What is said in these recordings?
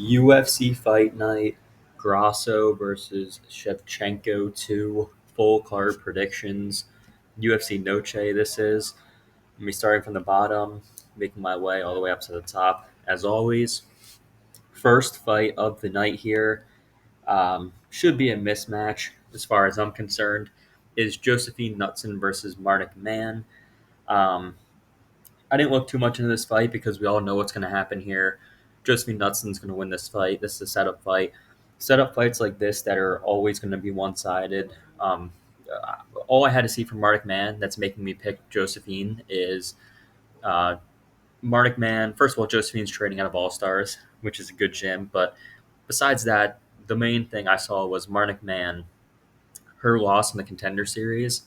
UFC Fight Night, Grasso versus Shevchenko 2, full card predictions. UFC Noche, this is. Me starting from the bottom, making my way all the way up to the top. As always, first fight of the night here should be a mismatch as far as I'm concerned. Is Josephine Knutson versus Marnik Mann. Um, I didn't look too much into this fight because we all know what's going to happen here. Josephine Knutson's going to win this fight. This is a setup fight. Setup fights like this that are always going to be one sided. All I had to see from Mardik Man that's making me pick Josephine is uh, Mardik Man. First of all, Josephine's training out of All Stars, which is a good gym. But besides that, the main thing I saw was Mardik Man, her loss in the Contender Series,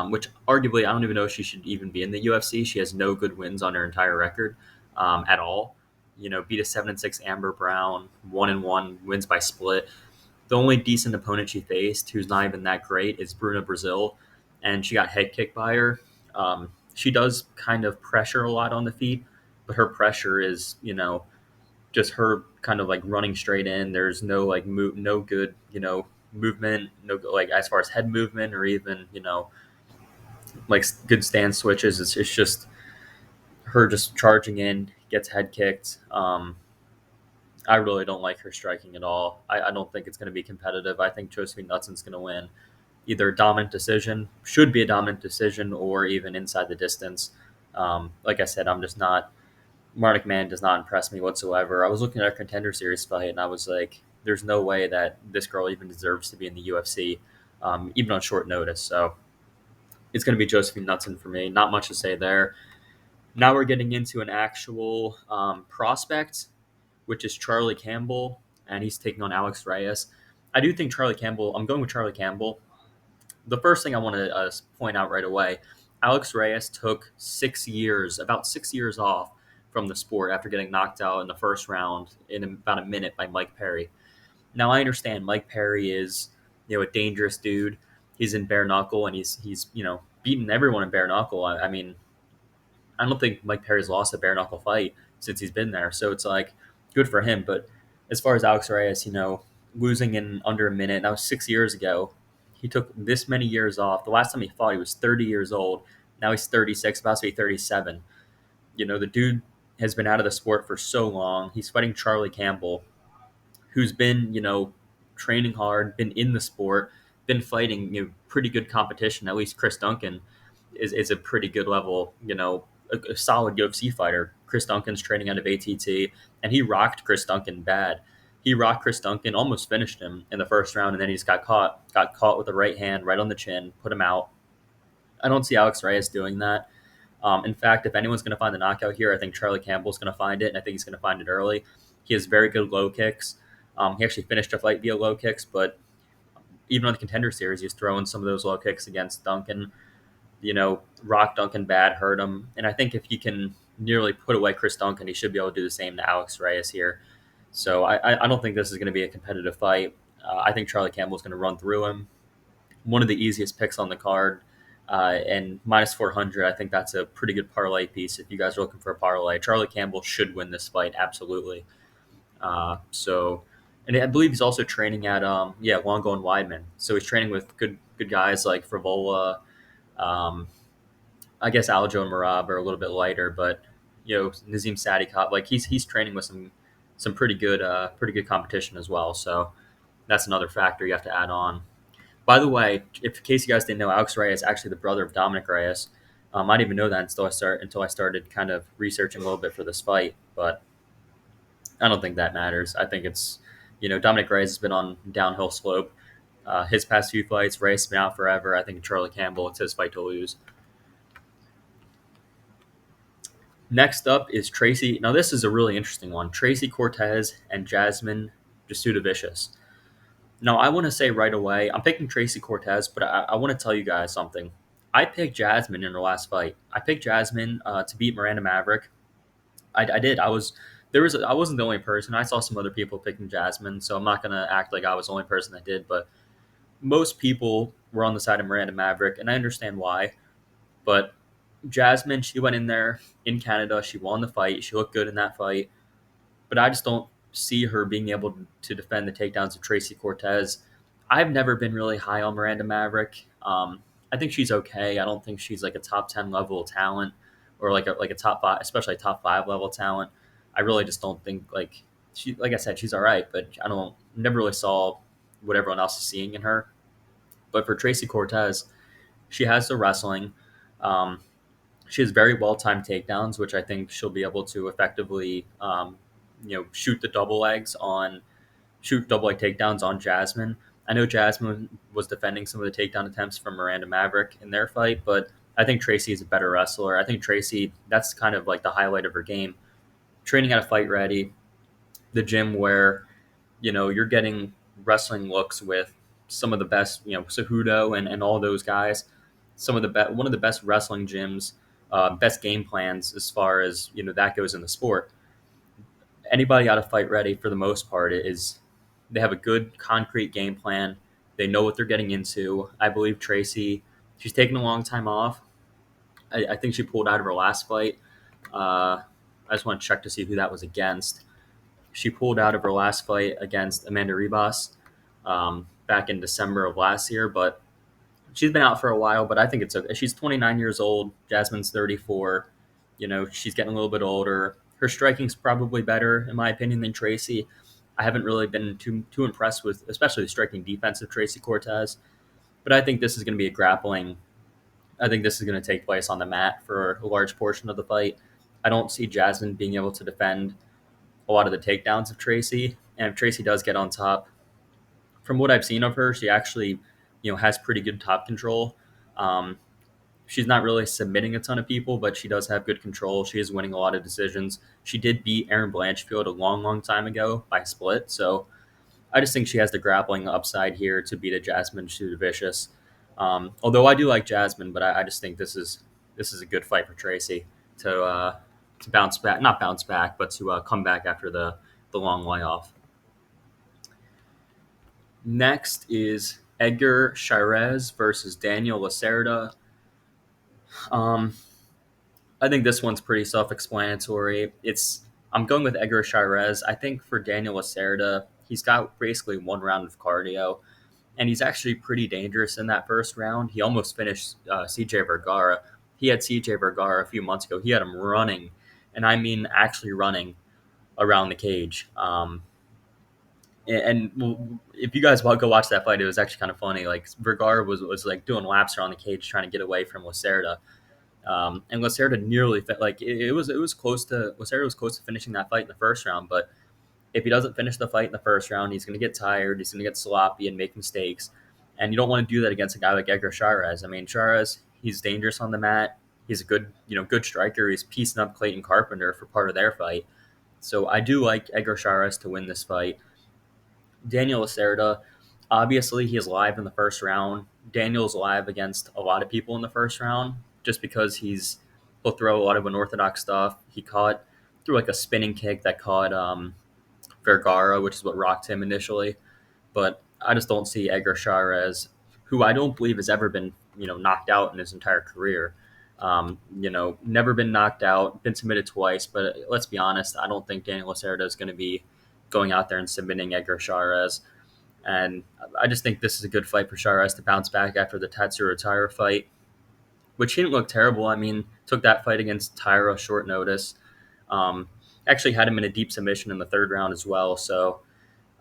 which arguably I don't even know if she should even be in the UFC. She has no good wins on her entire record at all. You know, beat a 7-6 Amber Brown, 1-1, wins by split. The only decent opponent she faced, who's not even that great, is Bruna Brazil, and she got head kicked by her. She does kind of pressure a lot on the feet, but her pressure is, just her kind of like running straight in. There's no like no good, movement, no like as far as head movement or even like good stance switches. It's just her just charging in, gets head kicked. I really don't like her striking at all. I don't think it's going to be competitive. I think Josephine Knutson's going to win either dominant decision, should be a dominant decision, or even inside the distance. Like I said, I'm just not. Marnik Man does not impress me whatsoever. I was looking at a Contender Series fight, and I was like, "There's no way that this girl even deserves to be in the UFC, even on short notice." So it's going to be Josephine Knutson for me. Not much to say there. Now we're getting into an actual prospect, which is Charlie Campbell, and he's taking on Alex Reyes. I do think Charlie Campbell. I'm going with Charlie Campbell. The first thing I want to point out right away, Alex Reyes took 6 years, about 6 years off from the sport after getting knocked out in the first round in about a minute by Mike Perry. Now I understand Mike Perry is, a dangerous dude. He's in bare knuckle and he's beaten everyone in bare knuckle. I mean, I don't think Mike Perry's lost a bare knuckle fight since he's been there. So it's like good for him. But as far as Alex Reyes, losing in under a minute, that was 6 years ago. He took this many years off. The last time he fought, he was 30 years old. Now he's 36, about to be 37. The dude has been out of the sport for so long. He's fighting Charlie Campbell, who's been, training hard, been in the sport, been fighting, pretty good competition. At least Chris Duncan is a pretty good level, a solid UFC fighter. Chris Duncan's training out of ATT, and he rocked Chris Duncan bad. He rocked Chris Duncan, almost finished him in the first round, and then he just got caught with the right hand right on the chin, put him out. I don't see Alex Reyes doing that. In fact, if anyone's going to find the knockout here, I think Charlie Campbell's going to find it, and I think he's going to find it early. He has very good low kicks. He actually finished a fight via low kicks, but even on the Contender Series, he's throwing some of those low kicks against Duncan. Rock Duncan bad, hurt him. And I think if he can nearly put away Chris Duncan, he should be able to do the same to Alex Reyes here. So I don't think this is going to be a competitive fight. I think Charlie Campbell's going to run through him. One of the easiest picks on the card. And minus 400, I think that's a pretty good parlay piece. If you guys are looking for a parlay, Charlie Campbell should win this fight, absolutely. And I believe he's also training at Longo and Weidman. So he's training with good guys like Frivola. I guess Aljo and Marab are a little bit lighter, but Nazim Sadikov, like he's training with some pretty good competition as well. So that's another factor you have to add on. By the way, in case you guys didn't know, Alex Reyes is actually the brother of Dominic Reyes. I didn't even know that until I started kind of researching a little bit for this fight, but I don't think that matters. I think it's Dominic Reyes has been on downhill slope. His past few fights, Reyes has been out forever. I think Charlie Campbell, it's his fight to lose. Next up is Tracy. Now this is a really interesting one. Tracy Cortez and Jasmine Jasudavicius. Now, I want to say right away, I'm picking Tracy Cortez, but I want to tell you guys something. I picked Jasmine in her last fight. I picked Jasmine to beat Miranda Maverick. I did. I wasn't the only person. I saw some other people picking Jasmine, so I'm not gonna act like I was the only person that did. But most people were on the side of Miranda Maverick, and I understand why. But Jasmine, she went in there in Canada. She won the fight. She looked good in that fight. But I just don't see her being able to defend the takedowns of Tracy Cortez. I've never been really high on Miranda Maverick. I think she's okay. I don't think she's like a top 10 level talent or like a top five, especially a top five level talent. I really just don't think like I said, she's all right, but I don't never really saw what everyone else is seeing in her. But for Tracy Cortez, she has the wrestling. Um, she has very well timed takedowns, which I think she'll be able to effectively, shoot the shoot double leg takedowns on Jasmine. I know Jasmine was defending some of the takedown attempts from Miranda Maverick in their fight, but I think Tracy is a better wrestler. I think Tracy, that's kind of like the highlight of her game. Training at a Fight Ready, the gym where you're getting wrestling looks with some of the best, Cejudo and all those guys. Some of the one of the best wrestling gyms, best game plans as far as that goes in the sport. Anybody out of Fight Ready for the most part is they have a good concrete game plan. They know what they're getting into. I believe Tracy, she's taken a long time off. I think she pulled out of her last fight. I just want to check to see who that was against. She pulled out of her last fight against Amanda Ribas back in December of last year, but she's been out for a while. But I think it's okay. She's 29 years old. Jasmine's 34. She's getting a little bit older. Her striking's probably better, in my opinion, than Tracy. I haven't really been too impressed with, especially the striking defense of Tracy Cortez. But I think this is going to be a grappling. I think this is going to take place on the mat for a large portion of the fight. I don't see Jasmine being able to defend a lot of the takedowns of Tracy. And if Tracy does get on top, from what I've seen of her, she actually, has pretty good top control. Um, she's not really submitting a ton of people, but she does have good control. She is winning a lot of decisions. She did beat Erin Blanchfield a long, long time ago by split. So I just think she has the grappling upside here to beat a Jasmine Vicious. Although I do like Jasmine, but I just think this is a good fight for Tracy to bounce back, not bounce back, but to come back after the long layoff. Next is Edgar Chairez versus Daniel Lacerda. Um, I think this one's pretty self-explanatory. I'm going with Edgar Chairez. I think for Daniel Lacerda, he's got basically one round of cardio, and he's actually pretty dangerous in that first round. He almost finished CJ Vergara. He had CJ Vergara a few months ago. He had him running, and I mean actually running around the cage. And if you guys go watch that fight, it was actually kind of funny. Like Vergara was like doing laps around the cage trying to get away from Lacerda. And Lacerda nearly like it was close to Lacerda was close to finishing that fight in the first round. But if he doesn't finish the fight in the first round, he's going to get tired. He's going to get sloppy and make mistakes. And you don't want to do that against a guy like Edgar Chairez. I mean, Chairez, he's dangerous on the mat. He's a good striker. He's piecing up Clayton Carpenter for part of their fight. So I do like Edgar Chairez to win this fight. Daniel Lacerda, obviously, he is live in the first round. Daniel's live against a lot of people in the first round just because he'll throw a lot of unorthodox stuff. He threw like a spinning kick that caught Vergara, which is what rocked him initially. But I just don't see Edgar Chairez, who I don't believe has ever been knocked out in his entire career. Never been knocked out, been submitted twice. But let's be honest, I don't think Daniel Lacerda is going to be going out there and submitting Edgar Chairez. And I just think this is a good fight for Chairez to bounce back after the Tatsuro Taira fight, which he didn't look terrible. I mean, took that fight against Taira short notice. Actually had him in a deep submission in the third round as well. So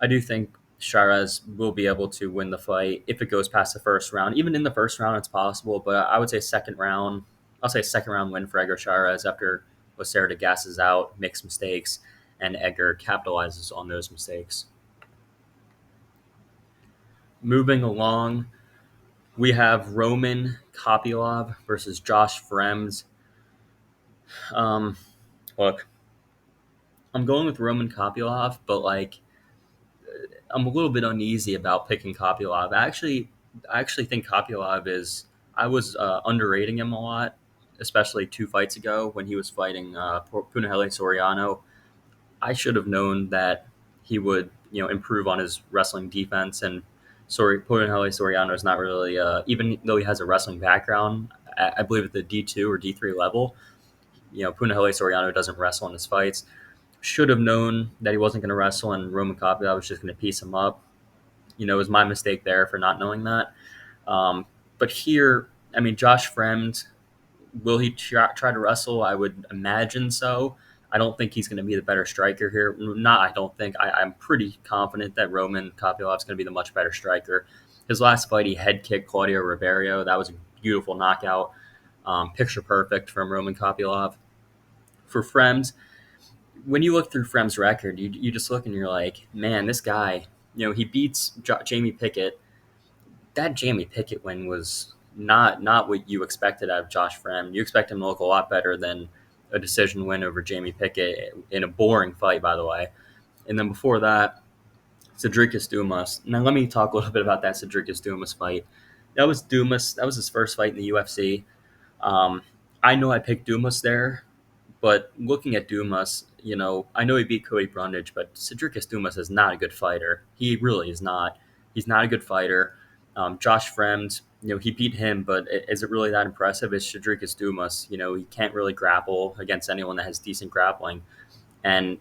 I do think Chairez will be able to win the fight if it goes past the first round. Even in the first round, it's possible, but I would say second round. I'll say second round win for Edgar Chairez after Lacerda gasses out, makes mistakes, and Edgar capitalizes on those mistakes. Moving along, we have Roman Kopylov versus Josh Fremd. Look, I'm going with Roman Kopylov, but I'm a little bit uneasy about picking Kopylov. I actually think Kopylov is. I was underrating him a lot, especially 2 fights ago when he was fighting Punahele Soriano. I should have known that he would, improve on his wrestling defense. And Punahele Soriano is not really, even though he has a wrestling background, I believe at the D2 or D3 level, Punahele Soriano doesn't wrestle in his fights. Should have known that he wasn't going to wrestle and Roman Kopylov was just going to piece him up. It was my mistake there for not knowing that. Um, but here, I mean, Josh Fremd, will he try to wrestle? I would imagine so. I don't think he's going to be the better striker here. Not, I don't think. I'm pretty confident that Roman Kopylov's going to be the much better striker. His last fight, he head kicked Claudio Ribeiro. That was a beautiful knockout. Picture perfect from Roman Kopylov. For Fremd, when you look through Fremd's record, you just look and you're like, man, this guy, he beats Jamie Pickett. That Jamie Pickett win was not what you expected out of Josh Fremd. You expect him to look a lot better than a decision win over Jamie Pickett in a boring fight, by the way. And then before that, Cedricus Dumas. Now let me talk a little bit about that Cedricus Dumas fight. That was Dumas. That was his first fight in the UFC. Um, I know I picked Dumas there, but looking at Dumas, I know he beat Cody Brundage, but Cedricus Dumas is not a good fighter. He really is not. He's not a good fighter. Josh Fremd, he beat him, but is it really that impressive? It's Cedricus Dumas. He can't really grapple against anyone that has decent grappling. And,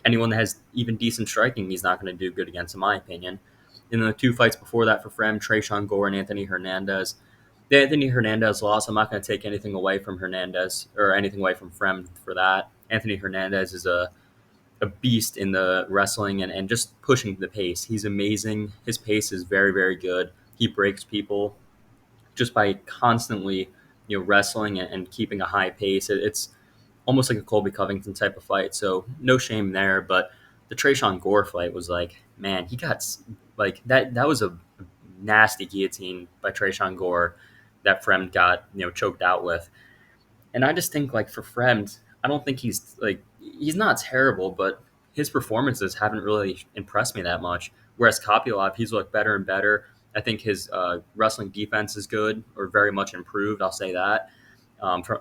anyone that has even decent striking, he's not going to do good against, in my opinion. In the two fights before that for Fremd, Tresean Gore and Anthony Hernandez, the Anthony Hernandez loss, I'm not going to take anything away from Hernandez or anything away from Fremd for that. Anthony Hernandez is a beast in the wrestling and just pushing the pace. He's amazing. His pace is very, very good. He breaks people just by constantly, wrestling and keeping a high pace. It's almost like a Colby Covington type of fight. So no shame there. But the Tresean Gore fight was like, man, he got like that. That was a nasty guillotine by Tresean Gore that Fremd got choked out with. And I just think like for Fremd, I don't think he's not terrible, but his performances haven't really impressed me that much. Whereas Kopylov, he's looked better and better. I think his wrestling defense is good or very much improved. I'll say that,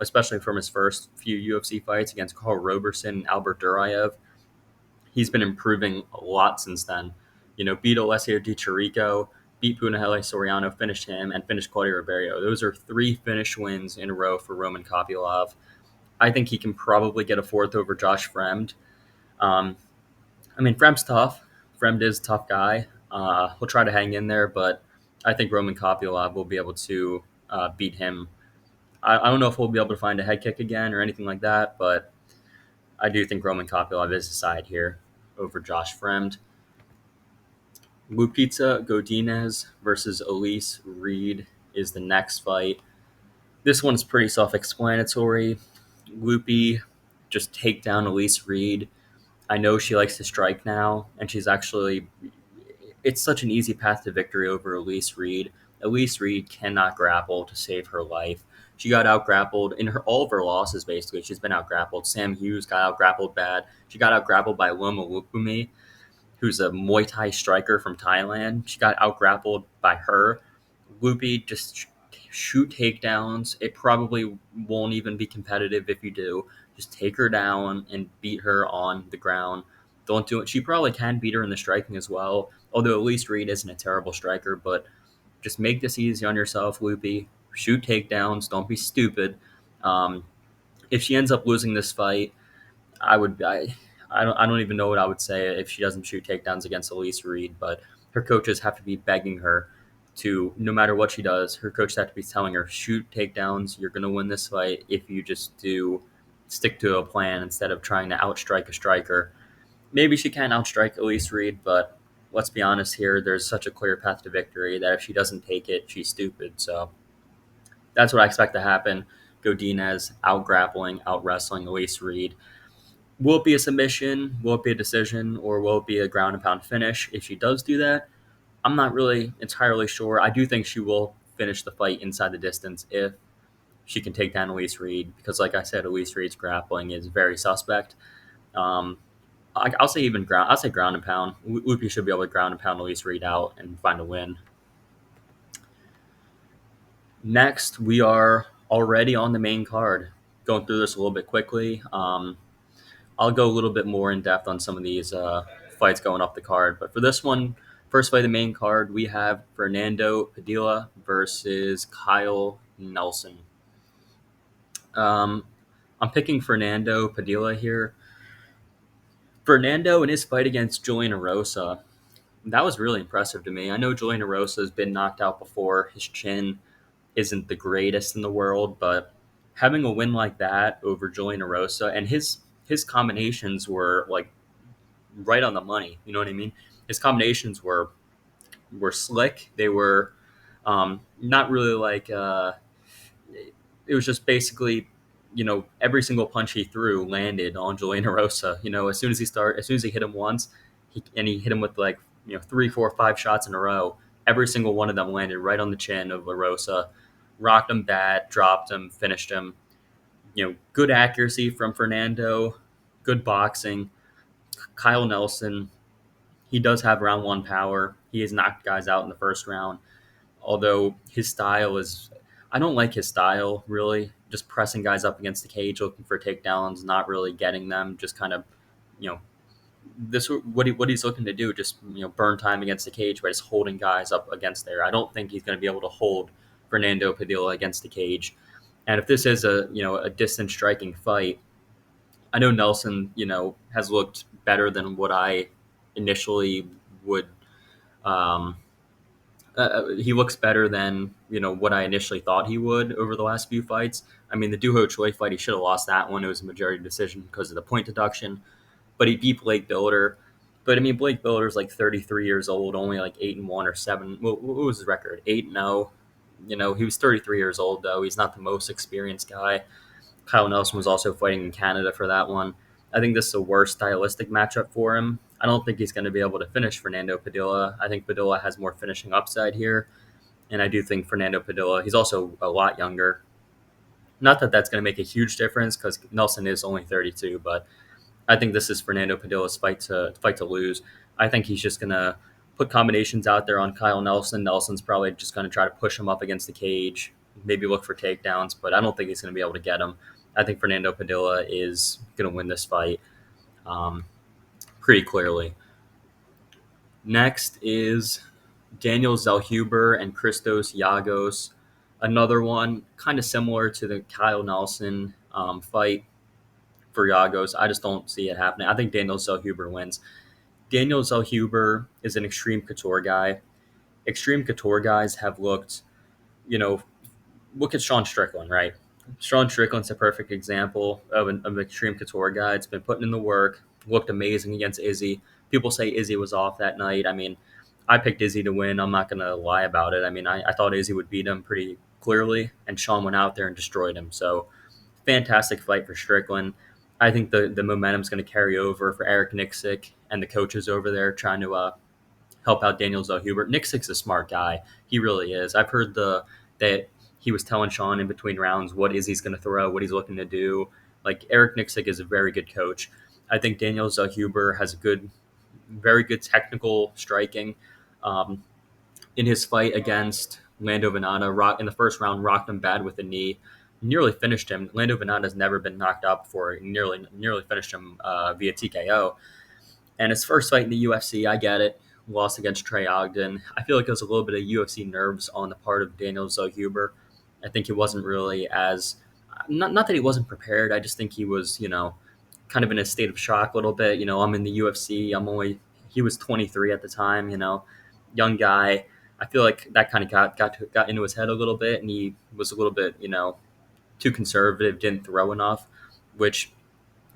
especially from his first few UFC fights against Carl Roberson and Albert Duraev. He's been improving a lot since then. Beat Alessio Di Chirico, beat Punahele Soriano, finished him, and finished Claudio Ribeiro. Those are three finish wins in a row for Roman Kopylov. I think he can probably get a fourth over Josh Fremd. Um, I mean, Fremd's tough. Fremd is a tough guy. He'll try to hang in there, but I think Roman Kopylov will be able to beat him. I don't know if we'll be able to find a head kick again or anything like that, but I do think Roman Kopylov is the side here over Josh Fremd. Lupita Godinez versus Elise Reed is the next fight. This one's pretty self-explanatory. Loopy just take down Elise Reed. I know she likes to strike now, and she's actually. It's such an easy path to victory over Elise Reed. Elise Reed cannot grapple to save her life. She got out grappled in all of her losses. Basically, she's been out grappled. Sam Hughes got out grappled bad. She got out grappled by Loma Lupumi, who's a Muay Thai striker from Thailand. She got out grappled by her. Loopy just shoot takedowns. It probably won't even be competitive if you do. Just take her down and beat her on the ground. Don't do it. She probably can beat her in the striking as well. Although Elise Reed isn't a terrible striker, but just make this easy on yourself, Loopy. Shoot takedowns. Don't be stupid. Um, if she ends up losing this fight, I don't even know what I would say if she doesn't shoot takedowns against Elise Reed, but her coaches have to be begging her to, no matter what she does, her coaches have to be telling her, shoot takedowns, you're going to win this fight if you just do stick to a plan instead of trying to outstrike a striker. Maybe she can outstrike Elise Reed, but let's be honest here, there's such a clear path to victory that if she doesn't take it, she's stupid. So that's what I expect to happen. Godinez out grappling, out wrestling Elise Reed. Will it be a submission? Will it be a decision? Or will it be a ground and pound finish? If she does do that, I'm not really entirely sure. I do think she will finish the fight inside the distance if she can take down Elise Reed, because, like I said, Elise Reed's grappling is very suspect. Um, I'll say even ground. I'll say ground and pound. Loopy should be able to ground and pound Elise Reed out and find a win. Next, we are already on the main card. Going through this a little bit quickly. I'll go a little bit more in depth on some of these fights going off the card. But for this one, first fight of the main card, we have Fernando Padilla versus Kyle Nelson. I'm picking Fernando Padilla here. Fernando in his fight against Julian Erosa, that was really impressive to me. I know Julian Erosa has been knocked out before. His chin isn't the greatest in the world, but having a win like that over Julian Erosa and his combinations were like right on the money. You know what I mean? His combinations were slick. They were not really like it was just basically, every single punch he threw landed on Julian Erosa. As soon as he hit him once, he hit him with like 3, 4, 5 shots in a row. Every single one of them landed right on the chin of Erosa, rocked him bad, dropped him, finished him. Good accuracy from Fernando, good boxing. Kyle Nelson, he does have round one power. He has knocked guys out in the first round, although his style is, I don't like his style really. Just pressing guys up against the cage, looking for takedowns, not really getting them. Just kind of, you know, what he's looking to do. Just burn time against the cage by just holding guys up against there. I don't think he's going to be able to hold Fernando Padilla against the cage. And if this is a distance striking fight, I know Nelson has looked better than what I initially would. Um, he looks better than what I initially thought he would over the last few fights. I mean, the Duho Choi fight, he should have lost that one. It was a majority decision because of the point deduction, but he beat Blake Bilder. But I mean, Blake Bilder's like 33 years old, only like 8-1 or 7. What was his record? 8-0. He was 33 years old though. He's not the most experienced guy. Kyle Nelson was also fighting in Canada for that one. I think this is a worse stylistic matchup for him. I don't think he's going to be able to finish Fernando Padilla. I think Padilla has more finishing upside here. And I do think Fernando Padilla, he's also a lot younger. Not that that's going to make a huge difference because Nelson is only 32, but I think this is Fernando Padilla's fight to lose. I think he's just going to put combinations out there on Kyle Nelson. Nelson's probably just going to try to push him up against the cage, maybe look for takedowns, but I don't think he's going to be able to get him. I think Fernando Padilla is going to win this fight pretty clearly. Next is Daniel Zellhuber and Christos Yagos. Another one kind of similar to the Kyle Nelson fight for Yagos. I just don't see it happening. I think Daniel Zellhuber wins. Daniel Zellhuber is an extreme couture guy. Extreme couture guys have looked, look at Sean Strickland, right? Sean Strickland's a perfect example of an extreme couture guy. It's been putting in the work, looked amazing against Izzy. People say Izzy was off that night. I mean, I picked Izzy to win. I'm not going to lie about it. I mean, I thought Izzy would beat him pretty clearly, and Sean went out there and destroyed him. So, fantastic fight for Strickland. I think the momentum's going to carry over for Eric Nixick and the coaches over there trying to help out Daniel Zellhuber. Nixick's a smart guy. He really is. I've heard that he was telling Sean in between rounds what Izzy's going to throw, what he's looking to do. Like, Eric Nixick is a very good coach. I think Daniel Zellhuber has very good technical striking. In his fight against Lando Venata, in the first round, rocked him bad with a knee, nearly finished him. Lando Venata's never been knocked out before. He nearly finished him via TKO. And his first fight in the UFC, I get it, lost against Trey Ogden. I feel like it was a little bit of UFC nerves on the part of Daniel Zellhuber. I think he wasn't really as not that he wasn't prepared. I just think he was, kind of in a state of shock a little bit. I'm in the UFC. He was 23 at the time. Young guy. I feel like that kind of got into his head a little bit, and he was a little bit, too conservative. Didn't throw enough, which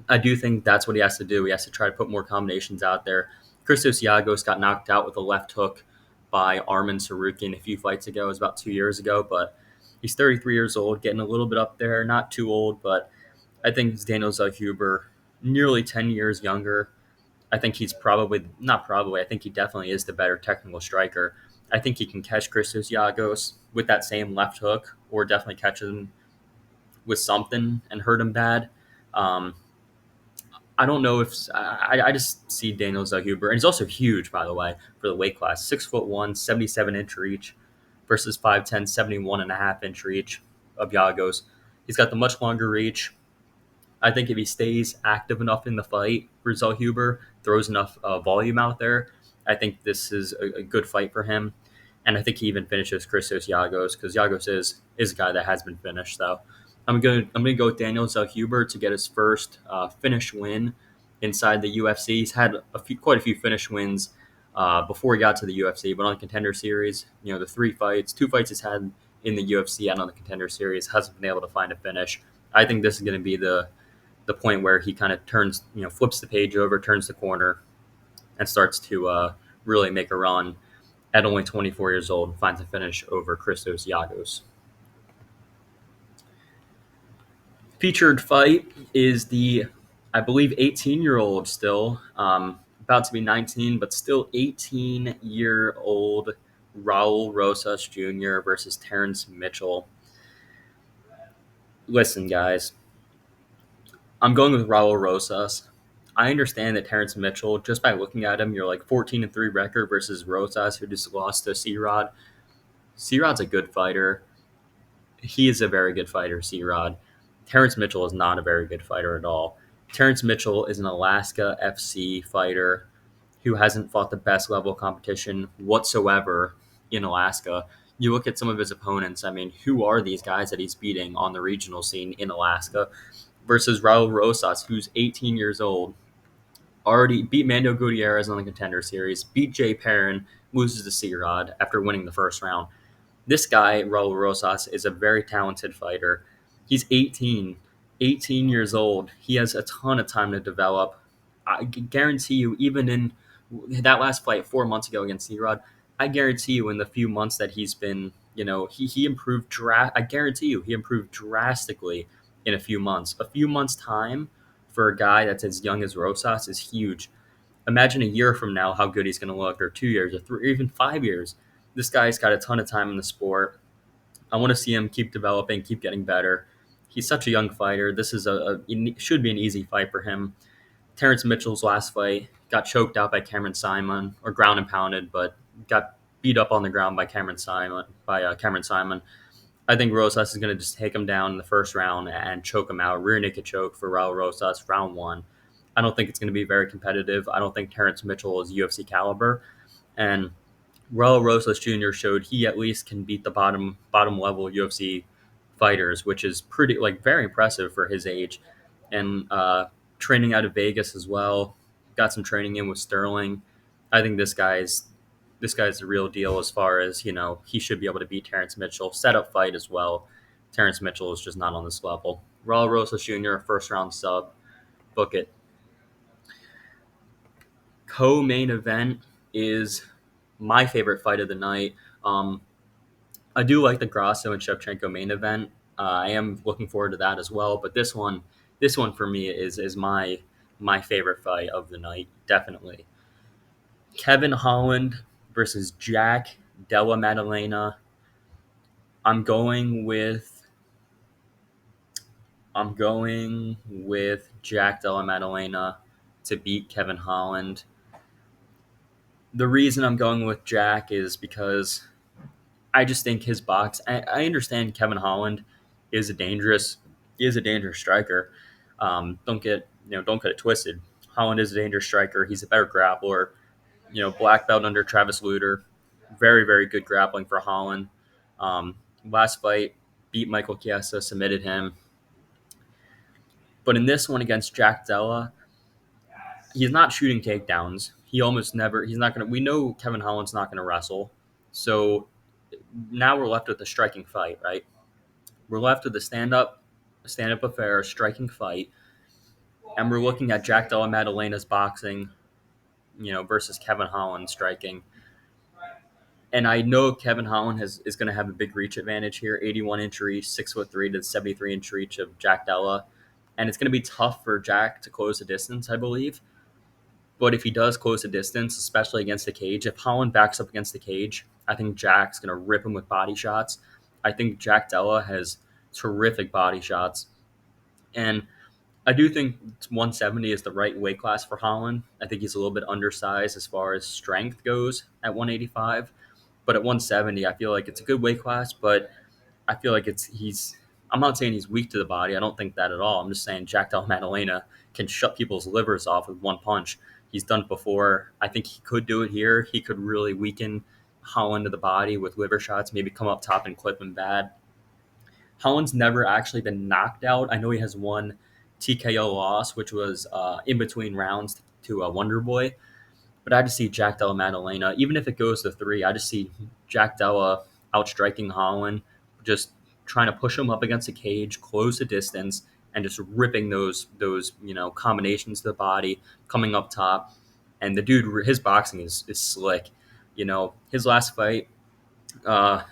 I do think that's what he has to do. He has to try to put more combinations out there. Christos Yagos got knocked out with a left hook by Arman Sarukian a few fights ago. It was about 2 years ago, but he's 33 years old, getting a little bit up there. Not too old, but I think it's Daniel Zellhuber, nearly 10 years younger. I think he's I think he definitely is the better technical striker. I think he can catch Christos Yagos with that same left hook, or definitely catch him with something and hurt him bad. I don't know if I just see Daniel Zellhuber, and he's also huge, by the way, for the weight class. 6'1", 77-inch reach versus 5'10", 71.5-inch reach of Yagos. He's got the much longer reach. I think if he stays active enough in the fight for Zellhuber, throws enough volume out there, I think this is a good fight for him. And I think he even finishes Christos Yagos, because Yagos is a guy that has been finished. So I'm gonna go with Daniel Zellhuber to get his first finish win inside the UFC. He's had quite a few finish wins before he got to the UFC, but on the Contender Series, the two fights he's had in the UFC and on the Contender Series, hasn't been able to find a finish. I think this is going to be the point where he kind of turns, flips the page over, turns the corner, and starts to really make a run at only 24 years old and finds a finish over Christos Giagos. Featured fight is the, I believe, 18-year-old still, about to be 19, but still 18-year-old Raul Rosas Jr. versus Terrence Mitchell. Listen, guys, I'm going with Raul Rosas. I understand that Terrence Mitchell, just by looking at him, you're like 14-3 record versus Rosas, who just lost to C-Rod. C-Rod's a good fighter. He is a very good fighter, C-Rod. Terrence Mitchell is not a very good fighter at all. Terrence Mitchell is an Alaska FC fighter who hasn't fought the best level of competition whatsoever in Alaska. You look at some of his opponents, I mean, who are these guys that he's beating on the regional scene in Alaska versus Raul Rosas, who's 18 years old, already beat Mando Gutierrez on the Contender Series, beat Jay Perrin, loses to C-Rod after winning the first round. This guy, Raul Rosas, is a very talented fighter. He's 18 years old. He has a ton of time to develop. I guarantee you, even in that last fight 4 months ago against C-Rod, I guarantee you in the few months that he's been, he improved. I guarantee you he improved drastically in a few months. A few months' time for a guy that's as young as Rosas is huge. Imagine a year from now how good he's going to look, or 2 years, or 3, or even 5 years. This guy's got a ton of time in the sport. I want to see him keep developing, keep getting better. He's such a young fighter. This is should be an easy fight for him. Terrence Mitchell's last fight got choked out by Cameron Simon, or ground and pounded, but got beat up on the ground by Cameron Simon. I think Rosas is going to just take him down in the first round and choke him out. Rear naked choke for Raul Rosas, round 1. I don't think it's going to be very competitive. I don't think Terrence Mitchell is UFC caliber, and Raul Rosas Jr. showed he at least can beat the bottom level UFC fighters, which is very impressive for his age. And training out of Vegas as well, got some training in with Sterling. I think this guy's the real deal as far as, he should be able to beat Terrence Mitchell. Setup fight as well. Terrence Mitchell is just not on this level. Raul Rosas Jr., first round sub. Book it. Co-main event is my favorite fight of the night. I do like the Grasso and Shevchenko main event. I am looking forward to that as well. But this one for me is my favorite fight of the night, definitely. Kevin Holland versus Jack Della Maddalena. I'm going with Jack Della Maddalena to beat Kevin Holland. The reason I'm going with Jack is because I just think his box. I understand Kevin Holland is a dangerous striker. Don't get it twisted. Holland is a dangerous striker. He's a better grappler. Black belt under Travis Lutter. Very, very good grappling for Holland. Last fight, beat Michael Chiesa, submitted him. But in this one against Jack Della, he's not shooting takedowns. He almost never. He's not going to. We know Kevin Holland's not going to wrestle. So now we're left with a striking fight, right? We're left with a stand-up affair, a striking fight, and we're looking at Jack Della Maddalena's boxing, versus Kevin Holland striking. And I know Kevin Holland is going to have a big reach advantage here, 81-inch reach, 6'3" to the 73-inch reach of Jack Della. And it's going to be tough for Jack to close the distance, I believe. But if he does close the distance, especially against the cage, if Holland backs up against the cage, I think Jack's going to rip him with body shots. I think Jack Della has terrific body shots. And I do think 170 is the right weight class for Holland. I think he's a little bit undersized as far as strength goes at 185. But at 170, I feel like it's a good weight class, but I feel like I'm not saying he's weak to the body. I don't think that at all. I'm just saying Jack Della Maddalena can shut people's livers off with one punch. He's done it before. I think he could do it here. He could really weaken Holland to the body with liver shots, maybe come up top and clip him bad. Holland's never actually been knocked out. I know he has one TKO loss, which was in between rounds to Wonder Boy. But I just see Jack Della Maddalena, even if it goes to three, I just see Jack Della outstriking Holland, just trying to push him up against the cage, close the distance, and just ripping those combinations to the body, coming up top. And the dude, his boxing is slick. His last fight uh,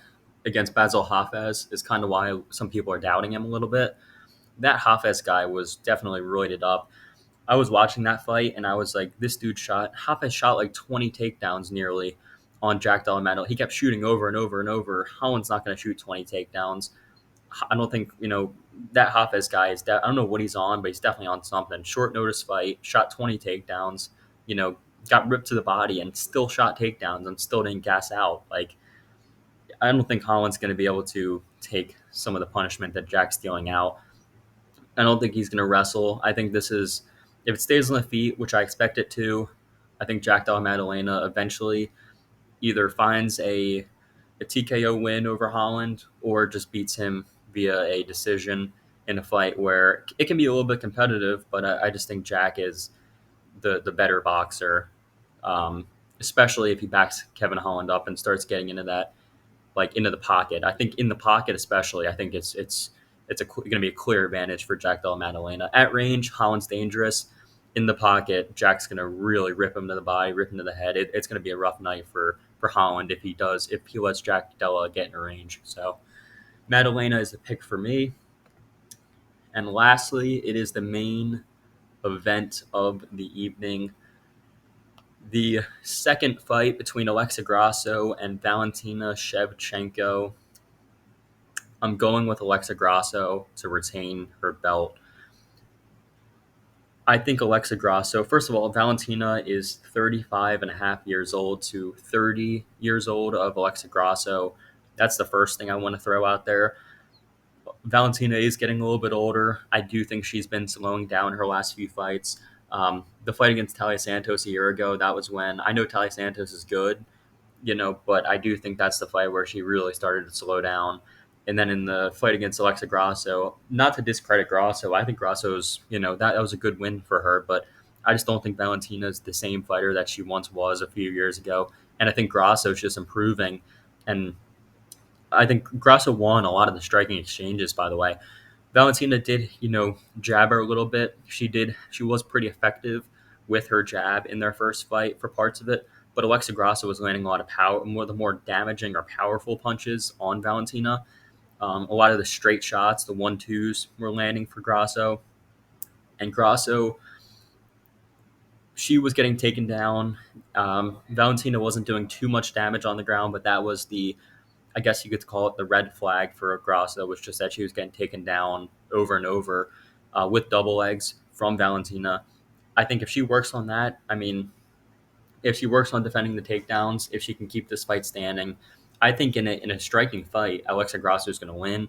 against Basil Hafez is kind of why some people are doubting him a little bit. That Hafez guy was definitely roided up. I was watching that fight and I was like, this dude Hafez shot like 20 takedowns nearly on Jack Della Maddalena. He kept shooting over and over and over. Holland's not going to shoot 20 takedowns. I don't think, that Hafez guy I don't know what he's on, but he's definitely on something. Short notice fight, shot 20 takedowns, you know, got ripped to the body and still shot takedowns and still didn't gas out. Like, I don't think Holland's going to be able to take some of the punishment that Jack's dealing out. I don't think he's going to wrestle. I think this is, if it stays on the feet, which I expect it to, I think Jack Della Maddalena eventually either finds a TKO win over Holland or just beats him via a decision in a fight where it can be a little bit competitive, but I just think Jack is the better boxer, especially if he backs Kevin Holland up and starts getting into that, like into the pocket. I think in the pocket, especially, I think it's going to be a clear advantage for Jack Della Maddalena. At range, Holland's dangerous. In the pocket, Jack's going to really rip him to the body, rip him to the head. It's going to be a rough night for Holland if he lets Jack Della get in range. So Maddalena is the pick for me. And lastly, it is the main event of the evening. The second fight between Alexa Grasso and Valentina Shevchenko. I'm going with Alexa Grasso to retain her belt. I think Alexa Grasso, first of all, Valentina is 35 and a half years old to 30 years old of Alexa Grasso. That's the first thing I want to throw out there. Valentina is getting a little bit older. I do think she's been slowing down her last few fights. The fight against Talia Santos a year ago, that was when I know Talia Santos is good, but I do think that's the fight where she really started to slow down. And then in the fight against Alexa Grasso, not to discredit Grasso, I think Grasso's, that was a good win for her, but I just don't think Valentina's the same fighter that she once was a few years ago. And I think Grasso's just improving. And I think Grasso won a lot of the striking exchanges, by the way. Valentina did, jab her a little bit. She was pretty effective with her jab in their first fight for parts of it. But Alexa Grasso was landing a lot of the more damaging or powerful punches on Valentina. A lot of the straight shots, the 1-2s were landing for Grasso. And Grasso, she was getting taken down. Valentina wasn't doing too much damage on the ground, but that was I guess you could call it the red flag for Grasso, was just that she was getting taken down over and over with double legs from Valentina. I think if she works on that, if she works on defending the takedowns, if she can keep this fight standing, I think in a striking fight, Alexa Grasso is going to win.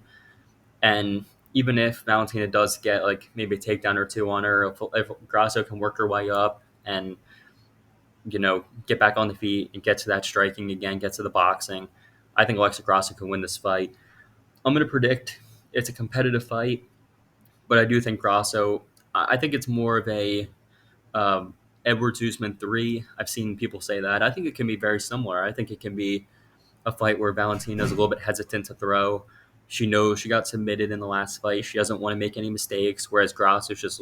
And even if Valentina does get like maybe a takedown or two on her, if Grasso can work her way up and get back on the feet and get to that striking again, get to the boxing, I think Alexa Grasso can win this fight. I'm going to predict it's a competitive fight, but I do think Grasso. I think it's more of a Edwards Usman 3. I've seen people say that. I think it can be very similar. I think it can be a fight where Valentina's a little bit hesitant to throw. She knows she got submitted in the last fight. She doesn't want to make any mistakes, whereas Grasso's just,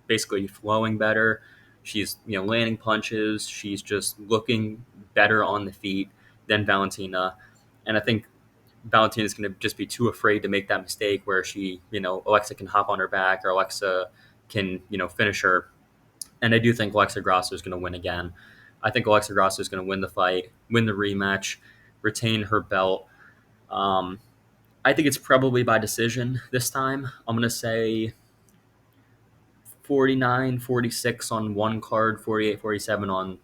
basically flowing better. She's, landing punches. She's just looking better on the feet than Valentina. And I think Valentina's going to just be too afraid to make that mistake where she, Alexa can hop on her back or Alexa can, finish her. And I do think Alexa Grasso is going to win again. I think Alexa Grasso is going to win the fight, win the rematch, retain her belt. I think it's probably by decision this time. I'm going to say 49-46 on one card, 48-47 on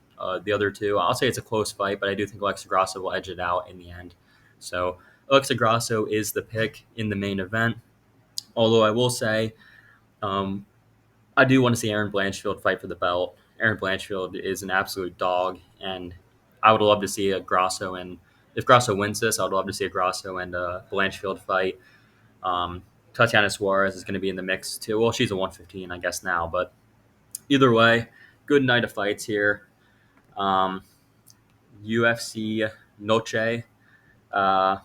the other two. I'll say it's a close fight, but I do think Alexa Grasso will edge it out in the end. So Alexa Grasso is the pick in the main event. Although I will say, I do want to see Aaron Blanchfield fight for the belt. Aaron Blanchfield is an absolute dog, and I would love to see a Grasso, and if Grasso wins this, I would love to see a Grasso and a Blanchfield fight. Tatiana Suarez is going to be in the mix too. Well, she's a 115, I guess now, but either way, good night of fights here. UFC Noche, uh,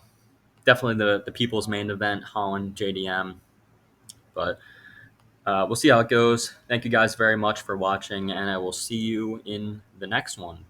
definitely the people's main event, Holland JDM. But we'll see how it goes. Thank you guys very much for watching, and I will see you in the next one.